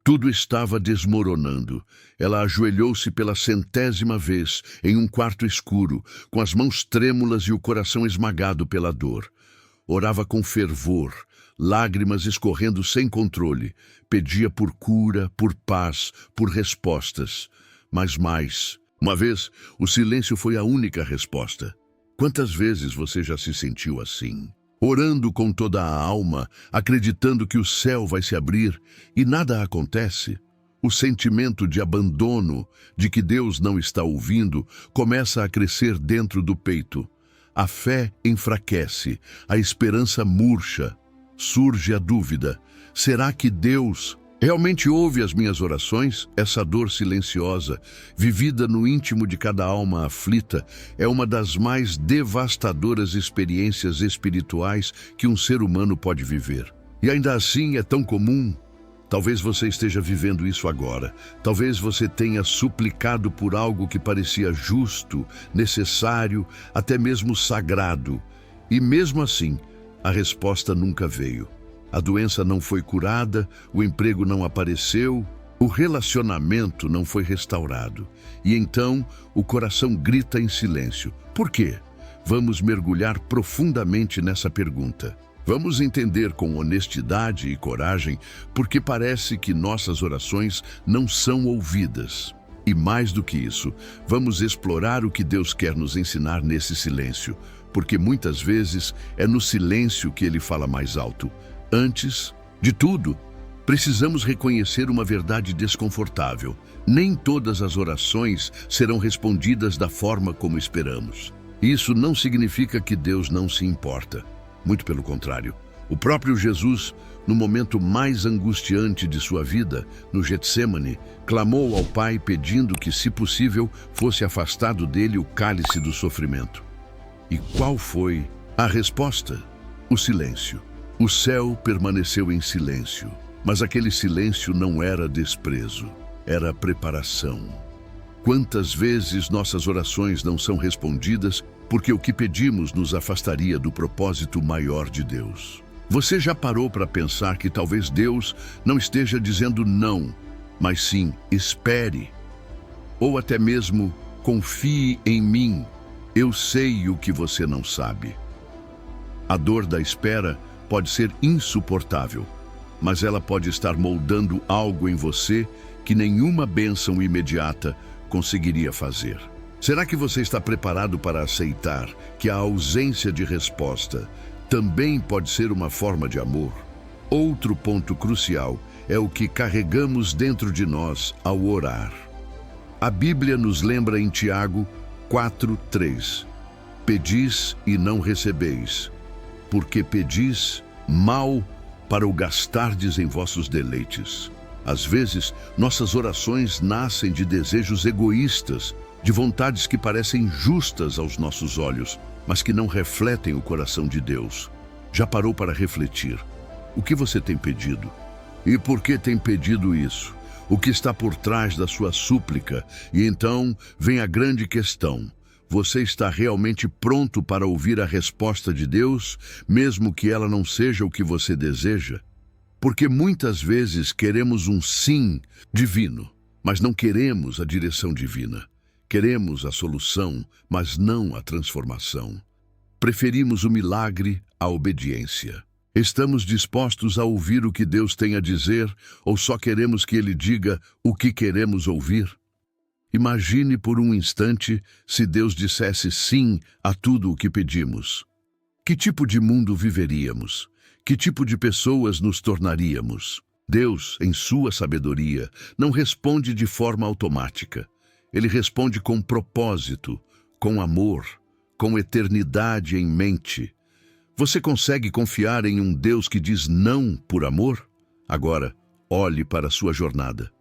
Tudo estava desmoronando. Ela ajoelhou-se pela 100ª vez em um quarto escuro, com as mãos trêmulas e o coração esmagado pela dor. Orava com fervor, lágrimas escorrendo sem controle. Pedia por cura, por paz, por respostas. Mas mais. Uma vez, o silêncio foi a única resposta. Quantas vezes você já se sentiu assim? Orando com toda a alma, acreditando que o céu vai se abrir e nada acontece? O sentimento de abandono, de que Deus não está ouvindo, começa a crescer dentro do peito. A fé enfraquece, a esperança murcha. Surge a dúvida: será que Deus realmente ouve as minhas orações? Essa dor silenciosa, vivida no íntimo de cada alma aflita, é uma das mais devastadoras experiências espirituais que um ser humano pode viver. E ainda assim é tão comum. Talvez você esteja vivendo isso agora. Talvez você tenha suplicado por algo que parecia justo, necessário, até mesmo sagrado. E mesmo assim, a resposta nunca veio. A doença não foi curada, o emprego não apareceu, o relacionamento não foi restaurado. E então, o coração grita em silêncio. Por quê? Vamos mergulhar profundamente nessa pergunta. Vamos entender com honestidade e coragem porque parece que nossas orações não são ouvidas. E mais do que isso, vamos explorar o que Deus quer nos ensinar nesse silêncio, porque muitas vezes é no silêncio que Ele fala mais alto. Antes de tudo, precisamos reconhecer uma verdade desconfortável. Nem todas as orações serão respondidas da forma como esperamos. Isso não significa que Deus não se importa. Muito pelo contrário. O próprio Jesus, no momento mais angustiante de sua vida, no Getsêmani, clamou ao Pai pedindo que, se possível, fosse afastado dele o cálice do sofrimento. E qual foi a resposta? O silêncio. O céu permaneceu em silêncio, mas aquele silêncio não era desprezo, era preparação. Quantas vezes nossas orações não são respondidas porque o que pedimos nos afastaria do propósito maior de Deus? Você já parou para pensar que talvez Deus não esteja dizendo não, mas sim espere? Ou até mesmo confie em mim, eu sei o que você não sabe. A dor da espera pode ser insuportável, mas ela pode estar moldando algo em você que nenhuma bênção imediata conseguiria fazer. Será que você está preparado para aceitar que a ausência de resposta também pode ser uma forma de amor? Outro ponto crucial é o que carregamos dentro de nós ao orar. A Bíblia nos lembra em Tiago 4:3: Pedis e não recebeis, porque pedis mal para o gastardes em vossos deleites. Às vezes, nossas orações nascem de desejos egoístas, de vontades que parecem justas aos nossos olhos, mas que não refletem o coração de Deus. Já parou para refletir? O que você tem pedido? E por que tem pedido isso? O que está por trás da sua súplica? E então vem a grande questão: você está realmente pronto para ouvir a resposta de Deus, mesmo que ela não seja o que você deseja? Porque muitas vezes queremos um sim divino, mas não queremos a direção divina. Queremos a solução, mas não a transformação. Preferimos o milagre à obediência. Estamos dispostos a ouvir o que Deus tem a dizer ou só queremos que Ele diga o que queremos ouvir? Imagine por um instante se Deus dissesse sim a tudo o que pedimos. Que tipo de mundo viveríamos? Que tipo de pessoas nos tornaríamos? Deus, em sua sabedoria, não responde de forma automática. Ele responde com propósito, com amor, com eternidade em mente. Você consegue confiar em um Deus que diz não por amor? Agora, olhe para a sua jornada.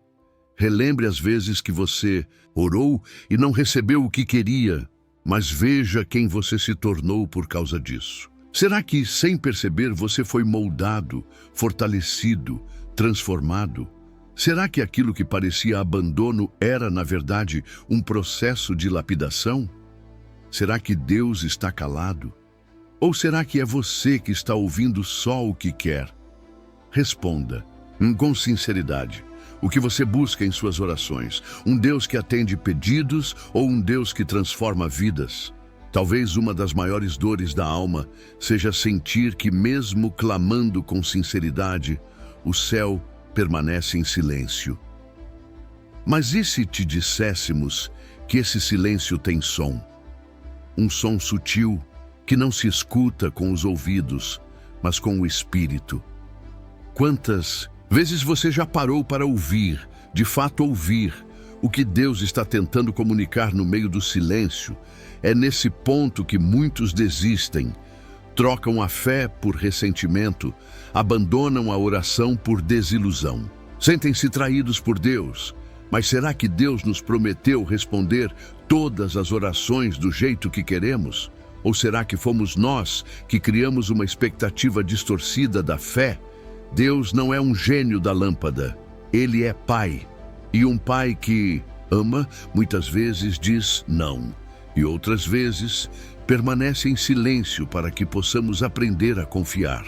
Relembre as vezes que você orou e não recebeu o que queria, mas veja quem você se tornou por causa disso. Será que, sem perceber, você foi moldado, fortalecido, transformado? Será que aquilo que parecia abandono era, na verdade, um processo de lapidação? Será que Deus está calado? Ou será que é você que está ouvindo só o que quer? Responda, com sinceridade, O que você busca em suas orações? Um Deus que atende pedidos ou um Deus que transforma vidas? Talvez uma das maiores dores da alma seja sentir que, mesmo clamando com sinceridade, o céu permanece em silêncio. Mas e se te disséssemos que esse silêncio tem som? Um som sutil que não se escuta com os ouvidos, mas com o espírito. Quantas vezes você já parou para ouvir, de fato ouvir, o que Deus está tentando comunicar no meio do silêncio? É nesse ponto que muitos desistem, trocam a fé por ressentimento, abandonam a oração por desilusão. Sentem-se traídos por Deus. Mas será que Deus nos prometeu responder todas as orações do jeito que queremos? Ou será que fomos nós que criamos uma expectativa distorcida da fé? Deus não é um gênio da lâmpada. Ele é Pai. E um Pai que ama, muitas vezes diz não. E outras vezes permanece em silêncio para que possamos aprender a confiar.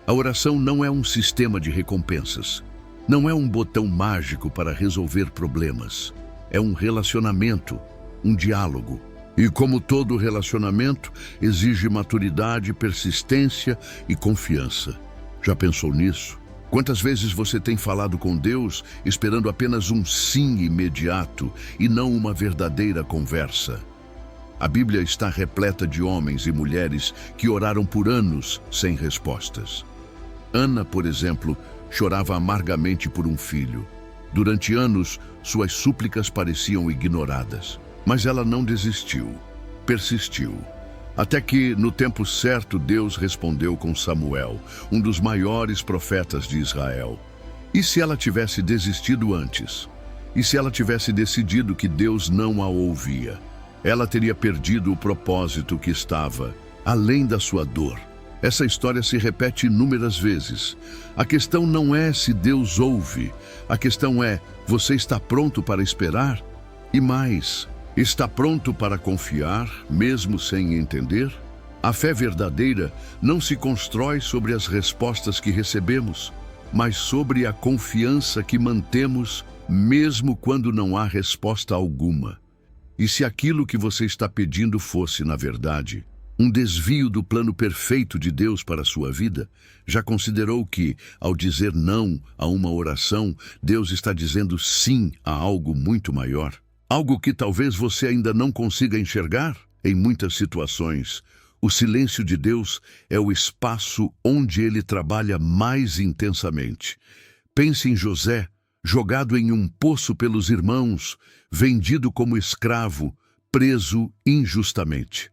A oração não é um sistema de recompensas. Não é um botão mágico para resolver problemas. É um relacionamento, um diálogo. E como todo relacionamento, exige maturidade, persistência e confiança. Já pensou nisso? Quantas vezes você tem falado com Deus esperando apenas um sim imediato e não uma verdadeira conversa? A Bíblia está repleta de homens e mulheres que oraram por anos sem respostas. Ana, por exemplo, chorava amargamente por um filho. Durante anos, suas súplicas pareciam ignoradas. Mas ela não desistiu, persistiu. Até que, no tempo certo, Deus respondeu com Samuel, um dos maiores profetas de Israel. E se ela tivesse desistido antes? E se ela tivesse decidido que Deus não a ouvia? Ela teria perdido o propósito que estava além da sua dor. Essa história se repete inúmeras vezes. A questão não é se Deus ouve. A questão é, você está pronto para esperar? E mais, está pronto para confiar, mesmo sem entender? A fé verdadeira não se constrói sobre as respostas que recebemos, mas sobre a confiança que mantemos, mesmo quando não há resposta alguma. E se aquilo que você está pedindo fosse, na verdade, um desvio do plano perfeito de Deus para a sua vida? Já considerou que, ao dizer não a uma oração, Deus está dizendo sim a algo muito maior? Algo que talvez você ainda não consiga enxergar? Em muitas situações, o silêncio de Deus é o espaço onde Ele trabalha mais intensamente. Pense em José, jogado em um poço pelos irmãos, vendido como escravo, preso injustamente.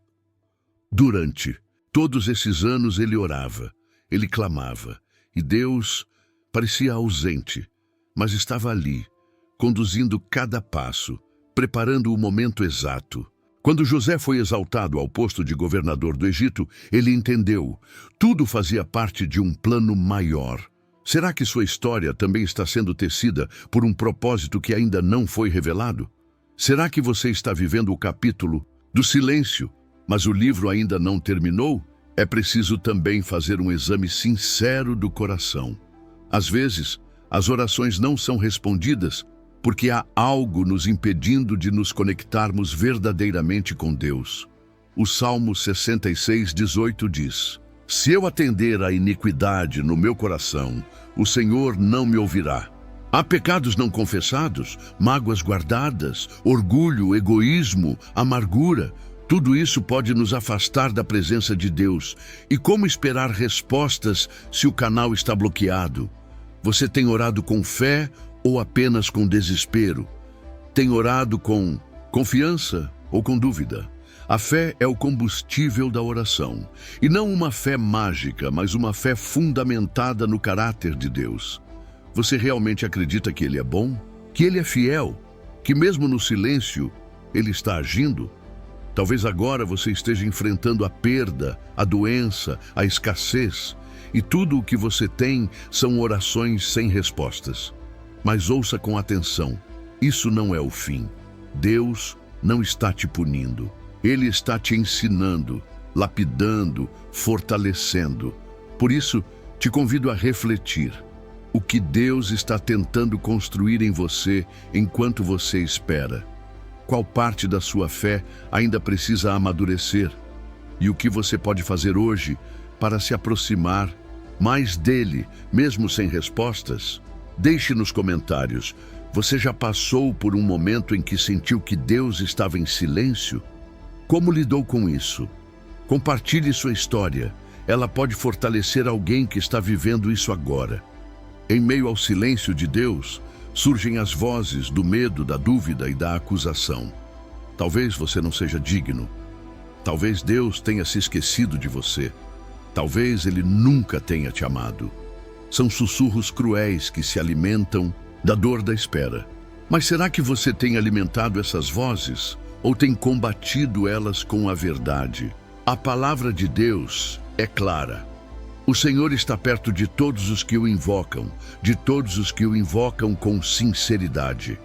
Durante todos esses anos ele orava, ele clamava, e Deus parecia ausente, mas estava ali, conduzindo cada passo, preparando o momento exato. Quando José foi exaltado ao posto de governador do Egito, ele entendeu, tudo fazia parte de um plano maior. Será que sua história também está sendo tecida por um propósito que ainda não foi revelado? Será que você está vivendo o capítulo do silêncio, mas o livro ainda não terminou? É preciso também fazer um exame sincero do coração. Às vezes, as orações não são respondidas porque há algo nos impedindo de nos conectarmos verdadeiramente com Deus. O Salmo 66:18 diz: Se eu atender à iniquidade no meu coração, o Senhor não me ouvirá. Há pecados não confessados, mágoas guardadas, orgulho, egoísmo, amargura. Tudo isso pode nos afastar da presença de Deus. E como esperar respostas se o canal está bloqueado? Você tem orado com fé ou apenas com desespero? Tem orado com confiança ou com dúvida? A fé é o combustível da oração. E não uma fé mágica, mas uma fé fundamentada no caráter de Deus. Você realmente acredita que Ele é bom? Que Ele é fiel? Que mesmo no silêncio, Ele está agindo? Talvez agora você esteja enfrentando a perda, a doença, a escassez, e tudo o que você tem são orações sem respostas. Mas ouça com atenção, isso não é o fim. Deus não está te punindo. Ele está te ensinando, lapidando, fortalecendo. Por isso, te convido a refletir. O que Deus está tentando construir em você enquanto você espera? Qual parte da sua fé ainda precisa amadurecer? E o que você pode fazer hoje para se aproximar mais dele, mesmo sem respostas? Deixe nos comentários. Você já passou por um momento em que sentiu que Deus estava em silêncio? Como lidou com isso? Compartilhe sua história. Ela pode fortalecer alguém que está vivendo isso agora. Em meio ao silêncio de Deus, surgem as vozes do medo, da dúvida e da acusação. Talvez você não seja digno. Talvez Deus tenha se esquecido de você. Talvez Ele nunca tenha te amado. São sussurros cruéis que se alimentam da dor da espera. Mas será que você tem alimentado essas vozes ou tem combatido elas com a verdade? A palavra de Deus é clara. O Senhor está perto de todos os que o invocam, de todos os que o invocam com sinceridade.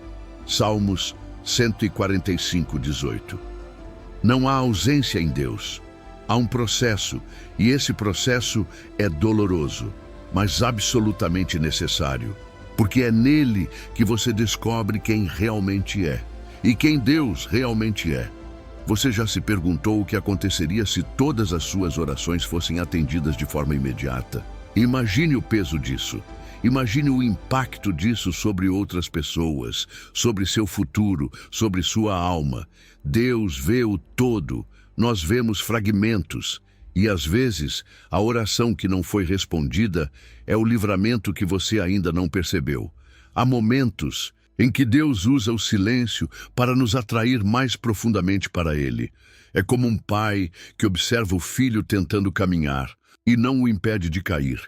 Salmos 145:18. Não há ausência em Deus. Há um processo, e esse processo é doloroso, mas absolutamente necessário, porque é nele que você descobre quem realmente é e quem Deus realmente é. Você já se perguntou o que aconteceria se todas as suas orações fossem atendidas de forma imediata? Imagine o peso disso. Imagine o impacto disso sobre outras pessoas, sobre seu futuro, sobre sua alma. Deus vê o todo, nós vemos fragmentos. E às vezes, a oração que não foi respondida é o livramento que você ainda não percebeu. Há momentos em que Deus usa o silêncio para nos atrair mais profundamente para Ele. É como um pai que observa o filho tentando caminhar e não o impede de cair,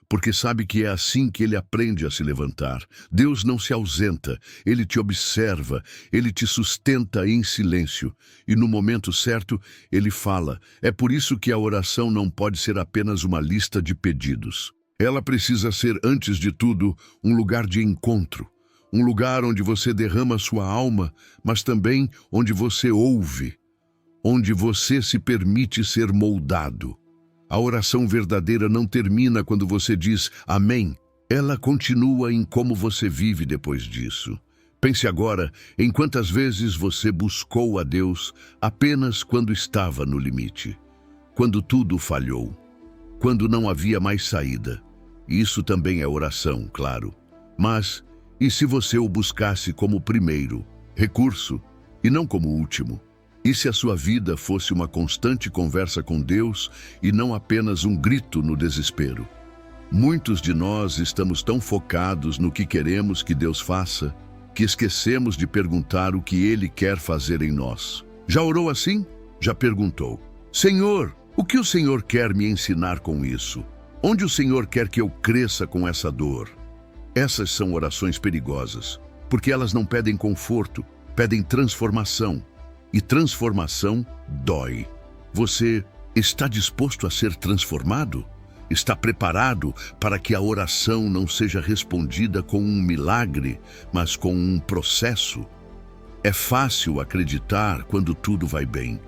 porque sabe que é assim que ele aprende a se levantar. Deus não se ausenta, Ele te observa, Ele te sustenta em silêncio, e no momento certo, Ele fala. É por isso que a oração não pode ser apenas uma lista de pedidos. Ela precisa ser, antes de tudo, um lugar de encontro. Um lugar onde você derrama sua alma, mas também onde você ouve, onde você se permite ser moldado. A oração verdadeira não termina quando você diz amém. Ela continua em como você vive depois disso. Pense agora em quantas vezes você buscou a Deus apenas quando estava no limite, quando tudo falhou, quando não havia mais saída. Isso também é oração, claro. Mas e se você o buscasse como primeiro recurso e não como último? E se a sua vida fosse uma constante conversa com Deus e não apenas um grito no desespero? Muitos de nós estamos tão focados no que queremos que Deus faça, que esquecemos de perguntar o que Ele quer fazer em nós. Já orou assim? Já perguntou: Senhor, o que o Senhor quer me ensinar com isso? Onde o Senhor quer que eu cresça com essa dor? Essas são orações perigosas, porque elas não pedem conforto, pedem transformação. E transformação dói. Você está disposto a ser transformado? Está preparado para que a oração não seja respondida com um milagre, mas com um processo? É fácil acreditar quando tudo vai bem.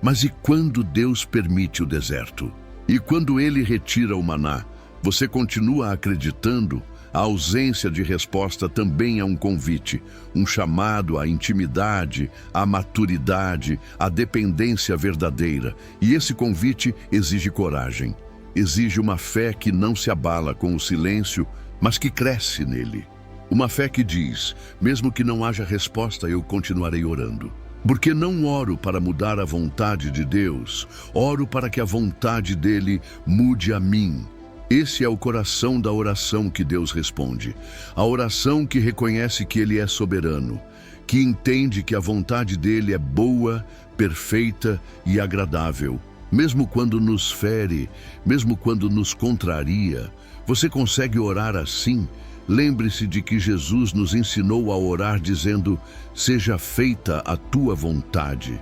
Mas e quando Deus permite o deserto? E quando Ele retira o maná, você continua acreditando? A ausência de resposta também é um convite, um chamado à intimidade, à maturidade, à dependência verdadeira. E esse convite exige coragem, exige uma fé que não se abala com o silêncio, mas que cresce nele. Uma fé que diz, mesmo que não haja resposta, eu continuarei orando. Porque não oro para mudar a vontade de Deus, oro para que a vontade dele mude a mim. Esse é o coração da oração que Deus responde. A oração que reconhece que Ele é soberano, que entende que a vontade dele é boa, perfeita e agradável. Mesmo quando nos fere, mesmo quando nos contraria, você consegue orar assim? Lembre-se de que Jesus nos ensinou a orar dizendo: seja feita a tua vontade.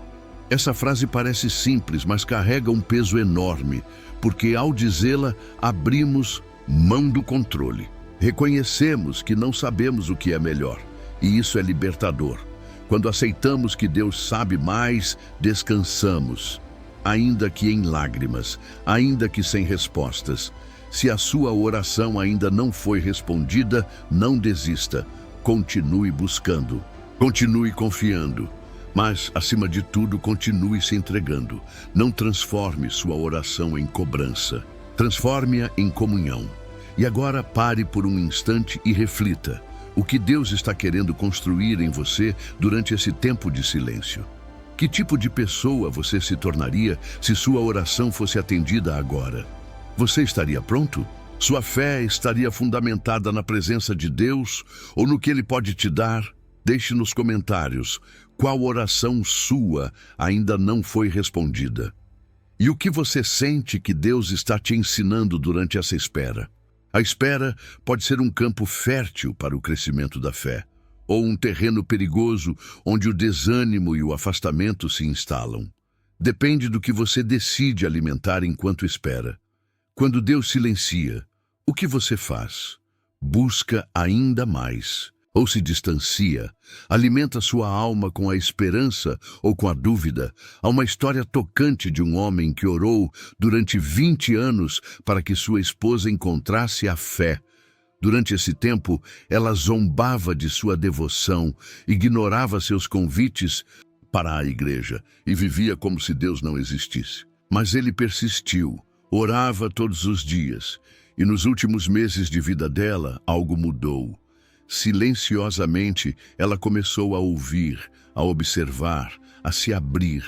Essa frase parece simples, mas carrega um peso enorme, porque ao dizê-la, abrimos mão do controle. Reconhecemos que não sabemos o que é melhor, e isso é libertador. Quando aceitamos que Deus sabe mais, descansamos, ainda que em lágrimas, ainda que sem respostas. Se a sua oração ainda não foi respondida, não desista. Continue buscando. Continue confiando. Mas, acima de tudo, continue se entregando. Não transforme sua oração em cobrança. Transforme-a em comunhão. E agora pare por um instante e reflita. O que Deus está querendo construir em você durante esse tempo de silêncio? Que tipo de pessoa você se tornaria se sua oração fosse atendida agora? Você estaria pronto? Sua fé estaria fundamentada na presença de Deus ou no que Ele pode te dar? Deixe nos comentários qual oração sua ainda não foi respondida. E o que você sente que Deus está te ensinando durante essa espera? A espera pode ser um campo fértil para o crescimento da fé, ou um terreno perigoso onde o desânimo e o afastamento se instalam. Depende do que você decide alimentar enquanto espera. Quando Deus silencia, o que você faz? Busca ainda mais, ou se distancia, alimenta sua alma com a esperança ou com a dúvida. Há uma história tocante de um homem que orou durante 20 anos para que sua esposa encontrasse a fé. Durante esse tempo, ela zombava de sua devoção, ignorava seus convites para a igreja e vivia como se Deus não existisse. Mas ele persistiu. Orava todos os dias, e nos últimos meses de vida dela, algo mudou. Silenciosamente, ela começou a ouvir, a observar, a se abrir,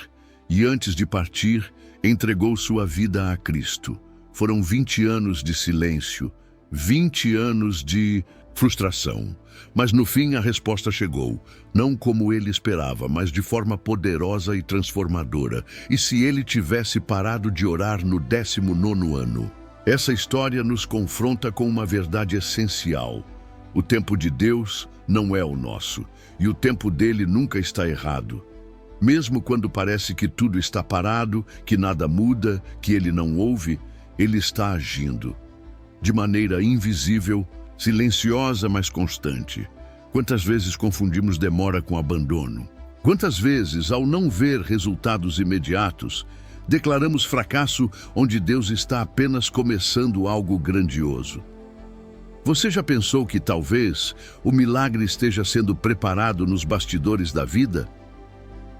e antes de partir, entregou sua vida a Cristo. Foram 20 anos de silêncio, 20 anos de frustração. Mas no fim a resposta chegou, não como ele esperava, mas de forma poderosa e transformadora. E se ele tivesse parado de orar no 19º ano? Essa história nos confronta com uma verdade essencial. O tempo de Deus não é o nosso, e o tempo dele nunca está errado. Mesmo quando parece que tudo está parado, que nada muda, que ele não ouve, ele está agindo. De maneira invisível, silenciosa, mas constante. Quantas vezes confundimos demora com abandono? Quantas vezes, ao não ver resultados imediatos, declaramos fracasso onde Deus está apenas começando algo grandioso? Você já pensou que talvez o milagre esteja sendo preparado nos bastidores da vida?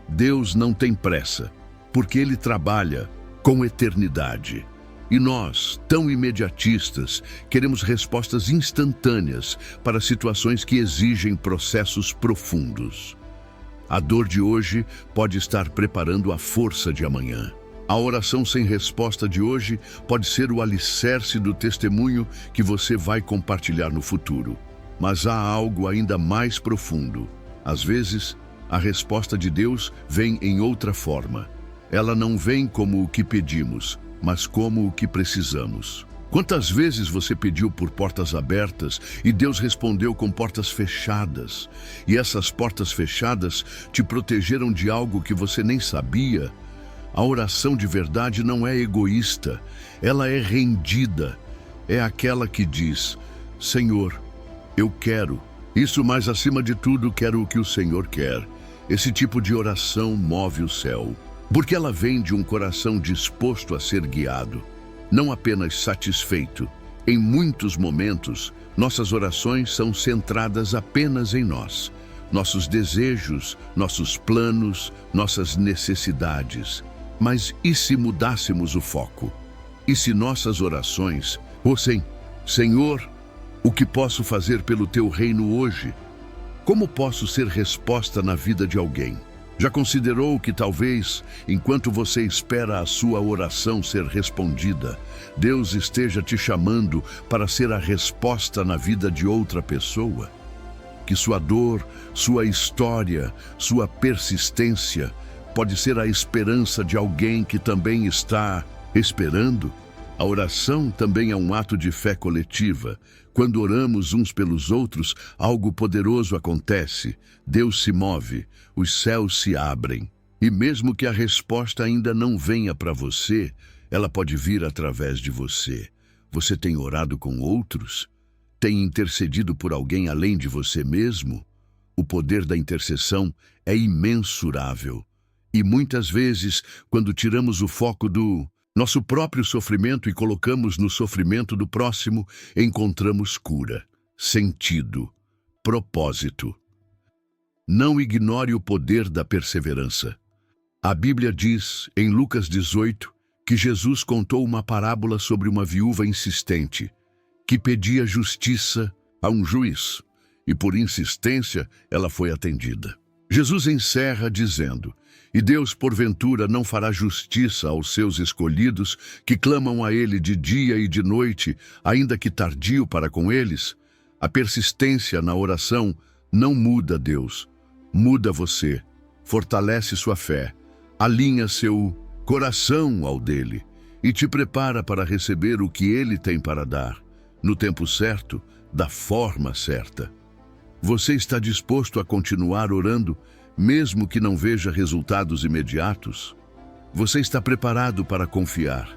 Deus não tem pressa, porque Ele trabalha com eternidade. E nós, tão imediatistas, queremos respostas instantâneas para situações que exigem processos profundos. A dor de hoje pode estar preparando a força de amanhã. A oração sem resposta de hoje pode ser o alicerce do testemunho que você vai compartilhar no futuro. Mas há algo ainda mais profundo. Às vezes, a resposta de Deus vem em outra forma. Ela não vem como o que pedimos, mas como o que precisamos. Quantas vezes você pediu por portas abertas e Deus respondeu com portas fechadas? E essas portas fechadas te protegeram de algo que você nem sabia? A oração de verdade não é egoísta, ela é rendida. É aquela que diz: Senhor, eu quero isso, mas acima de tudo quero o que o Senhor quer. Esse tipo de oração move o céu, porque ela vem de um coração disposto a ser guiado, não apenas satisfeito. Em muitos momentos, nossas orações são centradas apenas em nós, nossos desejos, nossos planos, nossas necessidades. Mas e se mudássemos o foco? E se nossas orações fossem: Senhor, o que posso fazer pelo teu reino hoje? Como posso ser resposta na vida de alguém? Já considerou que talvez, enquanto você espera a sua oração ser respondida, Deus esteja te chamando para ser a resposta na vida de outra pessoa? Que sua dor, sua história, sua persistência pode ser a esperança de alguém que também está esperando? A oração também é um ato de fé coletiva. Quando oramos uns pelos outros, algo poderoso acontece. Deus se move, os céus se abrem. E mesmo que a resposta ainda não venha para você, ela pode vir através de você. Você tem orado com outros? Tem intercedido por alguém além de você mesmo? O poder da intercessão é imensurável. E muitas vezes, quando tiramos o foco do nosso próprio sofrimento e colocamos no sofrimento do próximo, encontramos cura, sentido, propósito. Não ignore o poder da perseverança. A Bíblia diz, em Lucas 18, que Jesus contou uma parábola sobre uma viúva insistente, que pedia justiça a um juiz, e por insistência ela foi atendida. Jesus encerra dizendo, e Deus porventura não fará justiça aos seus escolhidos, que clamam a Ele de dia e de noite, ainda que tardio para com eles? A persistência na oração não muda Deus, muda você, fortalece sua fé, alinha seu coração ao dele e te prepara para receber o que ele tem para dar, no tempo certo, da forma certa. Você está disposto a continuar orando, mesmo que não veja resultados imediatos? Você está preparado para confiar,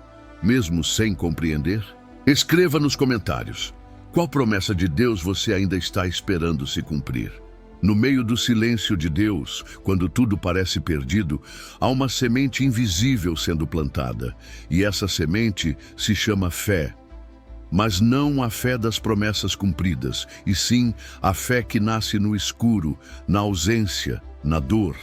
mesmo sem compreender? Escreva nos comentários. Qual promessa de Deus você ainda está esperando se cumprir? No meio do silêncio de Deus, quando tudo parece perdido, há uma semente invisível sendo plantada, e essa semente se chama fé. Mas não a fé das promessas cumpridas, e sim a fé que nasce no escuro, na ausência, na dor.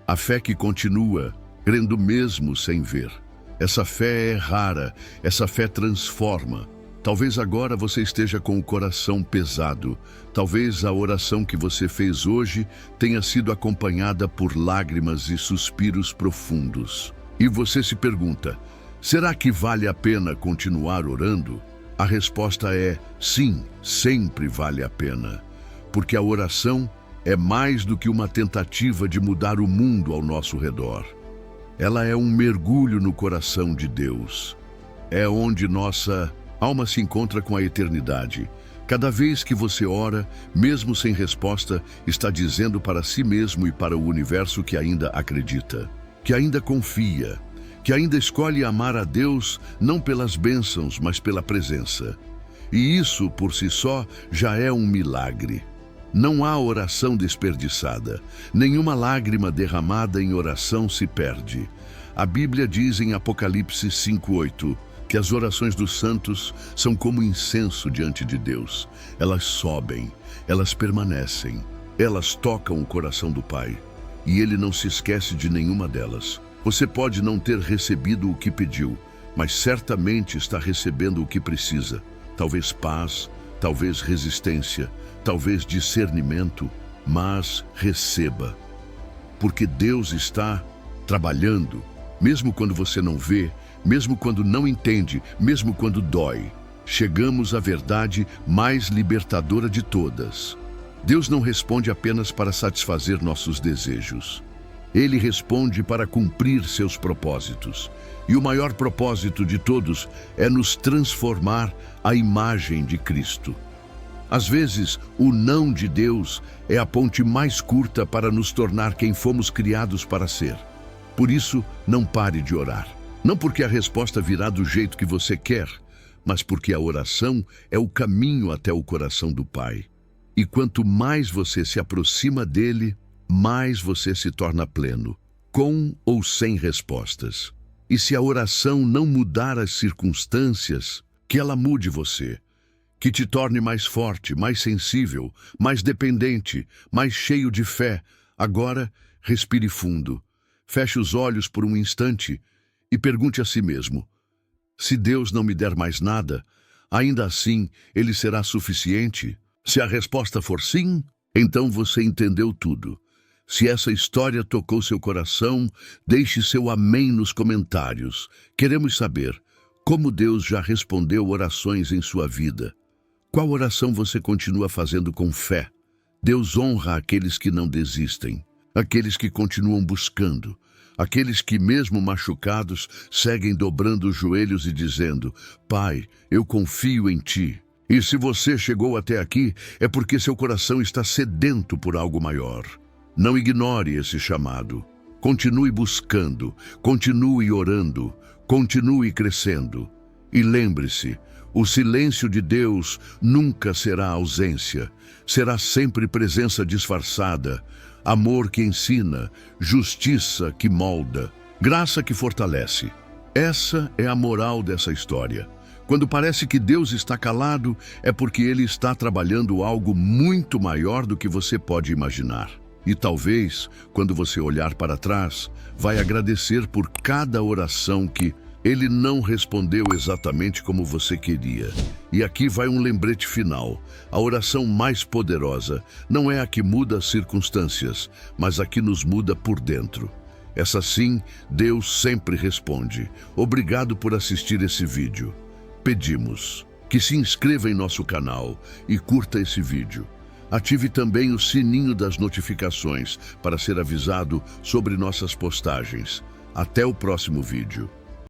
A fé que continua, crendo mesmo sem ver. Essa fé é rara, essa fé transforma. Talvez agora você esteja com o coração pesado. Talvez a oração que você fez hoje tenha sido acompanhada por lágrimas e suspiros profundos. E você se pergunta, será que vale a pena continuar orando? A resposta é sim, sempre vale a pena. Porque a oração é mais do que uma tentativa de mudar o mundo ao nosso redor. Ela é um mergulho no coração de Deus. É onde nossa alma se encontra com a eternidade. Cada vez que você ora, mesmo sem resposta, está dizendo para si mesmo e para o universo que ainda acredita, que ainda confia, que ainda escolhe amar a Deus não pelas bênçãos, mas pela presença. E isso, por si só, já é um milagre. Não há oração desperdiçada. Nenhuma lágrima derramada em oração se perde. A Bíblia diz em Apocalipse 5:8 que as orações dos santos são como incenso diante de Deus. Elas sobem, elas permanecem, elas tocam o coração do Pai. E Ele não se esquece de nenhuma delas. Você pode não ter recebido o que pediu, mas certamente está recebendo o que precisa. Talvez paz, talvez resistência, talvez discernimento, mas receba. Porque Deus está trabalhando, mesmo quando você não vê, mesmo quando não entende, mesmo quando dói. Chegamos à verdade mais libertadora de todas. Deus não responde apenas para satisfazer nossos desejos. Ele responde para cumprir seus propósitos. E o maior propósito de todos é nos transformar à imagem de Cristo. Às vezes, o não de Deus é a ponte mais curta para nos tornar quem fomos criados para ser. Por isso, não pare de orar. Não porque a resposta virá do jeito que você quer, mas porque a oração é o caminho até o coração do Pai. E quanto mais você se aproxima dele, mais você se torna pleno, com ou sem respostas. E se a oração não mudar as circunstâncias, que ela mude você, que te torne mais forte, mais sensível, mais dependente, mais cheio de fé. Agora, respire fundo, feche os olhos por um instante e pergunte a si mesmo, se Deus não me der mais nada, ainda assim Ele será suficiente? Se a resposta for sim, então você entendeu tudo. Se essa história tocou seu coração, deixe seu amém nos comentários. Queremos saber como Deus já respondeu orações em sua vida. Qual oração você continua fazendo com fé? Deus honra aqueles que não desistem, aqueles que continuam buscando, aqueles que, mesmo machucados, seguem dobrando os joelhos e dizendo, Pai, eu confio em Ti. E se você chegou até aqui, é porque seu coração está sedento por algo maior. Não ignore esse chamado. Continue buscando, continue orando, continue crescendo. E lembre-se, o silêncio de Deus nunca será ausência, será sempre presença disfarçada, amor que ensina, justiça que molda, graça que fortalece. Essa é a moral dessa história. Quando parece que Deus está calado, é porque Ele está trabalhando algo muito maior do que você pode imaginar. E talvez, quando você olhar para trás, vai agradecer por cada oração que Ele não respondeu exatamente como você queria. E aqui vai um lembrete final. A oração mais poderosa não é a que muda as circunstâncias, mas a que nos muda por dentro. Essa sim, Deus sempre responde. Obrigado por assistir esse vídeo. Pedimos que se inscreva em nosso canal e curta esse vídeo. Ative também o sininho das notificações para ser avisado sobre nossas postagens. Até o próximo vídeo.